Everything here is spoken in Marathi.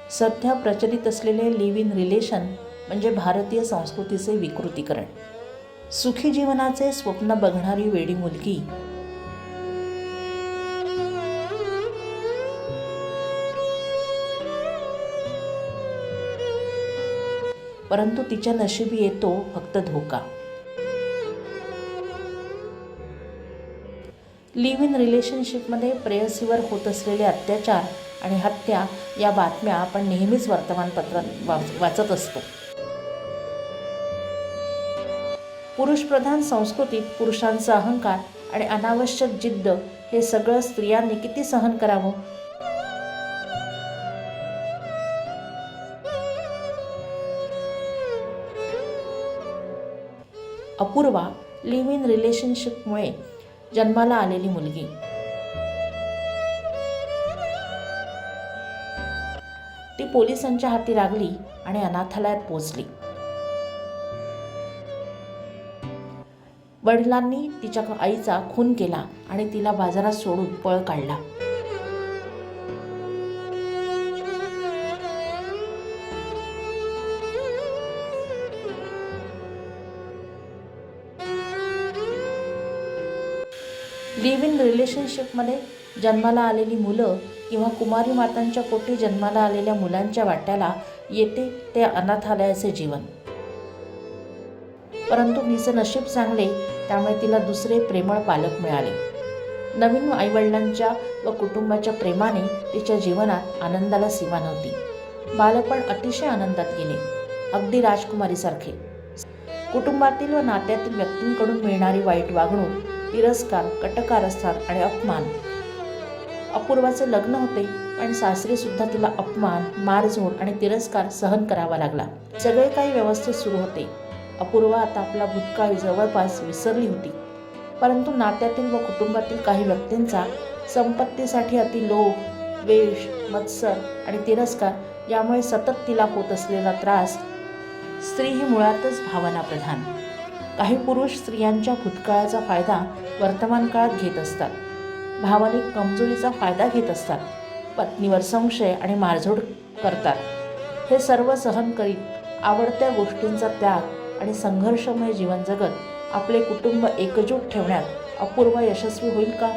सध्या प्रचलित असलेले लिव्ह इन रिलेशन म्हणजे भारतीय संस्कृतीचे विकृतीकरण. सुखी जीवनाचे स्वप्न बघणारी वेडी मुलगी परंतु तिच्या नशिबी येतो फक्त धोका. लिव्ह इन रिलेशनशिपमध्ये प्रेयसीवर होत असलेले अत्याचार आणि हत्या या बातम्या आपण नेहमीच वर्तमानपत्रात वाचत असतो. पुरुषप्रधान संस्कृतीत पुरुषांचा अहंकार आणि अनावश्यक जिद्द हे सगळं स्त्रियांनी किती सहन करावं. अपूर्वा लिव्ह इन रिलेशनशिपमुळे जन्माला आलेली मुलगी. ती पोलिसांच्या हाती लागली आणि अनाथालयात पोहोचली. वडिलांनी तिच्या आईचा खून केला आणि तिला बाजारात सोडून पळ काढला. लिव्ह इन रिलेशनशिपमध्ये जन्माला आलेली मुलं किंवा कुमारी मातांच्या पोटी जन्माला आलेल्या मुलांच्या वाट्याला येते ते अनाथालयाचे जीवन. परंतु तिचे नशीब चांगले, त्यामुळे तिला दुसरे प्रेमळ पालक मिळाले. नवीन आईवडिलांच्या व कुटुंबाच्या प्रेमाने तिच्या जीवनात आनंदाला सीमा नव्हती. बालपण अतिशय आनंदात गेले, अगदी राजकुमारीसारखे. कुटुंबातील व नात्यातील व्यक्तींकडून मिळणारी वाईट वागणूक, तिरस्कार, कटकारस्थान आणि अपमान. अपूर्वाचे लग्न होते, पण सासरी सुद्धा तिला अपमान, मारझोड आणि तिरस्कार सहन करावा लागला. सगळे काही व्यवस्थित सुरू होते. अपूर्वा आता आपला भूतकाळ जवळपास विसरली होती. परंतु नात्यातील व कुटुंबातील काही व्यक्तींचा संपत्तीसाठी अतिलोभ, द्वेष, मत्सर आणि तिरस्कार यामुळे सतत तिला होत असलेला त्रास. स्त्री ही मुळातच भावनाप्रधान. काही पुरुष स्त्रियांच्या भूतकाळाचा फायदा वर्तमान काळात घेत असतात. भावनिक कमजोरीचा फायदा घेत असतात. पत्नीवर संशय आणि मारझोड करतात. हे सर्व सहन करीत आवडत्या गोष्टींचा त्याग आणि संघर्षमय जीवन जगत आपले कुटुंब एकजूट ठेवण्यात अपूर्वा यशस्वी होईल का?